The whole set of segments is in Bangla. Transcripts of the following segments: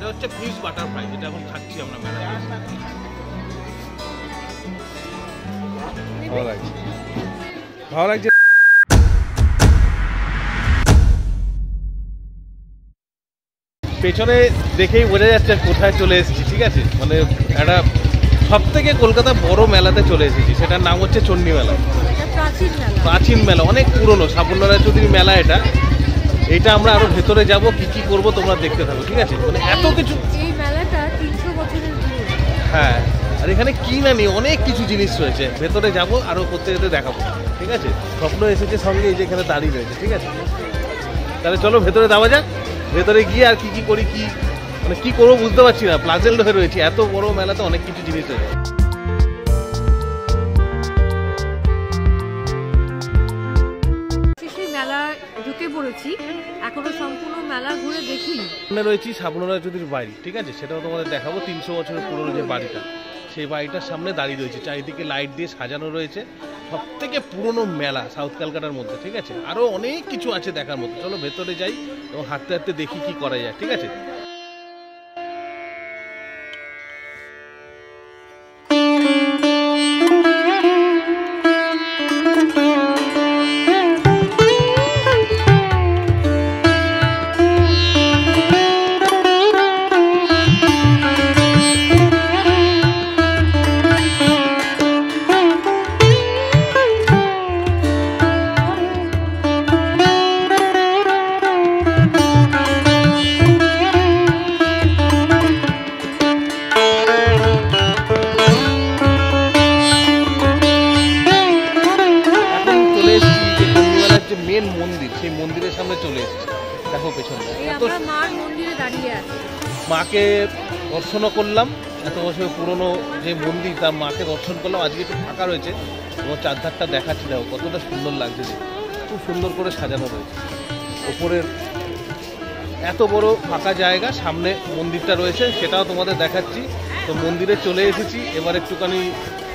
এটা হচ্ছে ফিশ বাটারফ্লাই, যেটা এখন খাচ্ছি আমরা মেলাতে। ভালো লাগছে, ভালো লাগছে। পেছনে দেখেই বোঝা যাচ্ছে কোথায় চলে এসেছি, ঠিক আছে? মানে একটা সব থেকে কলকাতা বড় মেলাতে চলে এসেছি, সেটার নাম হচ্ছে চণ্ডী মেলা। প্রাচীন মেলা, অনেক পুরনো সাবর্ণ রায়চৌধুরী মেলা এটা। এইটা আমরা আরো ভেতরে যাব, কি কি করব তোমরা দেখতে থাকো, ঠিক আছে? মানে এত কিছু, এই মেলাটা 300 বছরের পুরনো। হ্যাঁ, আর এখানে কি না নেই অনেক কিছু জিনিস রয়েছে। ভেতরে যাব আরো করতে যেতে দেখাবো, ঠিক আছে? স্বপ্ন এসেছে সঙ্গে, এই যে এখানে দাঁড়িয়ে রয়েছে, ঠিক আছে? তাহলে চলো ভেতরে যাওয়া যাক। ভেতরে গিয়ে আর কি কি করি, কি মানে কি করবো বুঝতে পারছি না, প্লাজেন্ট হয়ে রয়েছে। এত বড় মেলাতে অনেক কিছু জিনিস রয়েছে। মেলা ঢুকে পড়েছি, এখনো সম্পূর্ণ মেলা ঘুরে দেখিনি। সামনে রয়েছি সাবর্ণ রায়চৌধুরীর বাড়ি, ঠিক আছে? সেটাও তোমাদের দেখাবো। 300 বছরের পুরনো যে বাড়িটা, সেই বাড়িটার সামনে দাঁড়িয়ে রয়েছে, চারিদিকে লাইট দিয়ে সাজানো রয়েছে। সব থেকে পুরনো মেলা সাউথ ক্যালকাটার মধ্যে, ঠিক আছে? আরো অনেক কিছু আছে দেখার মতো। চলো ভেতরে যাই এবং হাঁটতে হাঁটতে দেখি কি করা যায়, ঠিক আছে? মেন মন্দির, সেই মন্দিরের সামনে চলে এসেছি। দেখো পেছনে মার মন্দিরে দাঁড়িয়ে আছি। মাকে দর্শনও করলাম, এত বছর পুরনো যে মন্দির, তার মাকে দর্শন করলাম। আজকে একটু ফাঁকা রয়েছে এবং চারধারটা দেখাচ্ছি, দেখো কতটা সুন্দর লাগছে। খুব সুন্দর করে সাজানো রয়েছে। ওপরের এত বড় ফাঁকা জায়গা, সামনে মন্দিরটা রয়েছে, সেটাও তোমাদের দেখাচ্ছি। তো মন্দিরে চলে এসেছি, এবার একটুখানি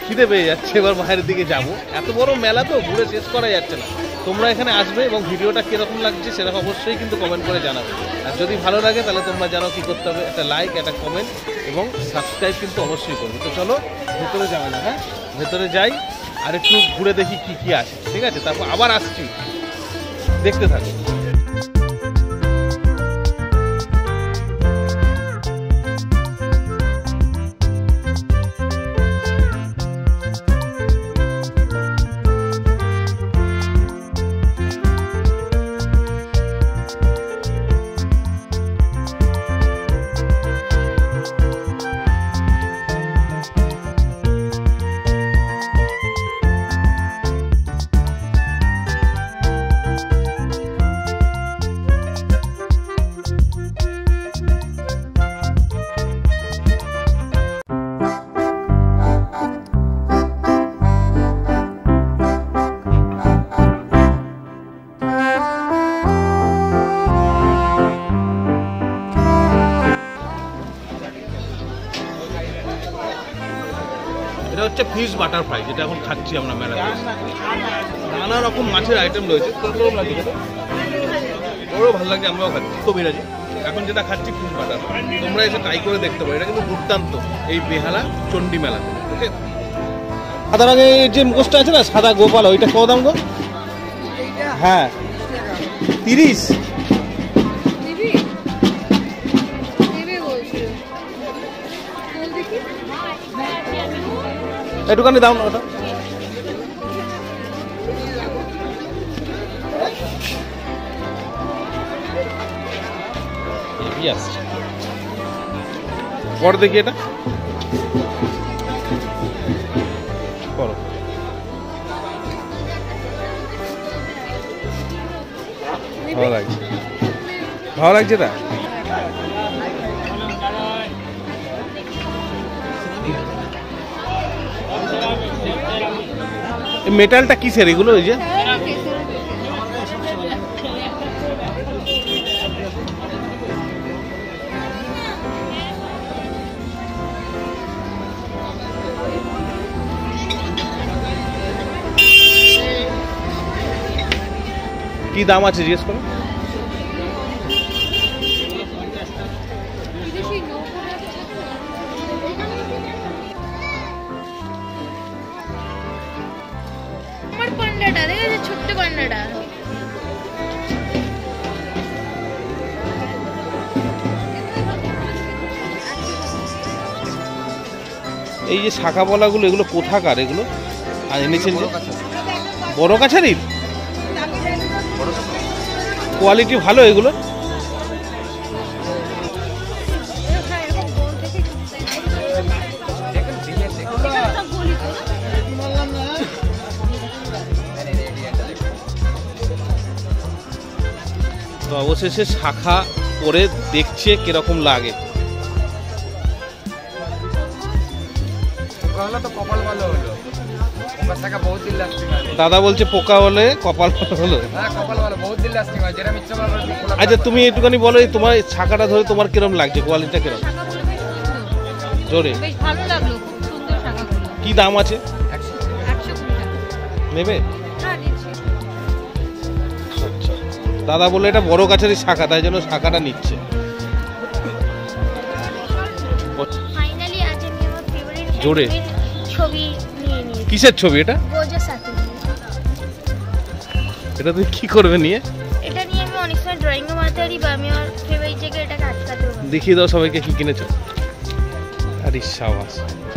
খিদে পেয়ে যাচ্ছে, এবার বাইরের দিকে যাব। এত বড় মেলা তো ঘুরে শেষ করা যাচ্ছে না। তোমরা এখানে আসবে এবং ভিডিওটা কীরকম লাগছে সেটা অবশ্যই কিন্তু কমেন্ট করে জানাবে। আর যদি ভালো লাগে তাহলে তোমরা জানো কী করতে হবে, একটা লাইক, একটা কমেন্ট এবং সাবস্ক্রাইব কিন্তু অবশ্যই করবে। তো চলো ভেতরে যাওয়া যাক। হ্যাঁ, ভেতরে যাই আর একটু ঘুরে দেখি কি কি আছে, ঠিক আছে? তারপর আবার আসছি, দেখতে থাকো। এটা হচ্ছে ফিশ বাটারফ্লাই, যেটা এখন খাচ্ছি আমরা মেলাতে। নানা রকম মাছের আইটেম রয়েছে, ওরও ভালো লাগছে, আমরাও খাচ্ছি। তো বিরাজি এখন যেটা খাচ্ছি ফিশ বাটারফ্লাই, তোমরা এসে ট্রাই করে দেখতে পারো। এটা কিন্তু দুর্দান্ত এই বেহালা চণ্ডী মেলাতে। ওকে, সাদা রঙের যে মুখোশটা আছে না, সাদা গোপাল, ওইটা কত দাম গো? হ্যাঁ 30। একটুখানি দাম না ওটা। বড় দেখি এটা করো। ভালো লাগছে, ভালো লাগছে এটা। মেটালটা কিসের এগুলো? ওই যে কি দাম আছে জিজ্ঞেস করো। কানাডা। এই যে শাখা বলাগুলো এগুলো কোথাকার এগুলো আর এনেছেন যে বড় কাছারির কোয়ালিটি ভালো এগুলো। তো অবশেষে শাখা পরে দেখছে কিরকম লাগে। দাদা বলছে পোকা হলে কপাল ভালো হলো। আচ্ছা তুমি একটুখানি বলো তোমার শাখাটা ধরে তোমার কিরকম লাগছে, কোয়ালিটিটা কিরকম জোরে? বেশ ভালো লাগলো, খুব সুন্দর শাখাগুলো। কি দাম আছে? 120 টাকা। নেবে? হ্যাঁ নিচ্ছি। আচ্ছা দাদা বলে এটা বড় গাছের শাখা, তাই জন্য শাখাটা নিচ্ছে। ফাইনালি আজ আমি আমার ফেভারিট জোরে ছবি নিয়ে নিয়েছি। কিসের ছবি এটা? গোজো সাথে। এটা তুমি কি করবে নিয়ে? এটা নিয়ে আমি অনেক সময় ড্রয়িং এ বানাতে পারি বা আমি আমার ফেভারিট জায়গায় এটাকে আটকাতে পারি। দেখিয়ে দাও সবাইকে কি কিনেছো। আরে সাবাস,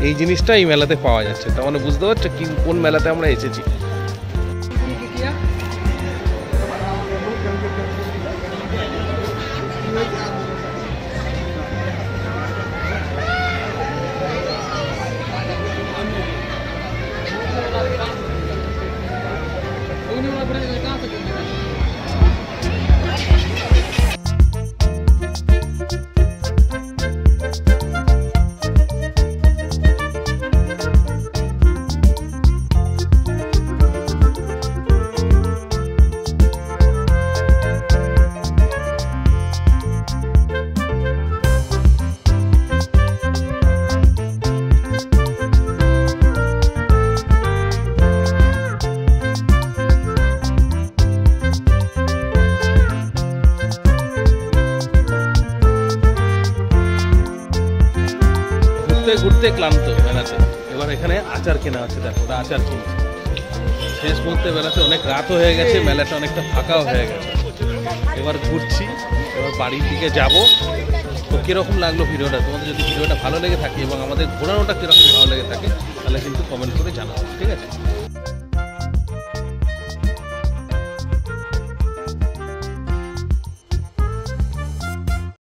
এই জিনিসটা এই মেলাতে পাওয়া যাচ্ছে, তার মানে বুঝতে পারছো কি কোন মেলাতে আমরা এসেছি। ঘুরতে ঘুরতে ক্লান্ত মেলাতে, এবার এখানে আচার কেনা আছে, দেখো ওরা আচার কিনছে। শেষ মুহূর্তে বেলাতে অনেক রাতও হয়ে গেছে, মেলাটা অনেকটা ফাঁকাও হয়ে গেছে। এবার ঘুরছি, এবার বাড়ির দিকে যাব। তো কীরকম লাগলো ভিডিওটা, তোমাদের যদি ভিডিওটা ভালো লেগে থাকে এবং আমাদের ঘোরানোটা কীরকম ভালো লেগে থাকে তাহলে কিন্তু কমেন্ট করে জানাও, ঠিক আছে?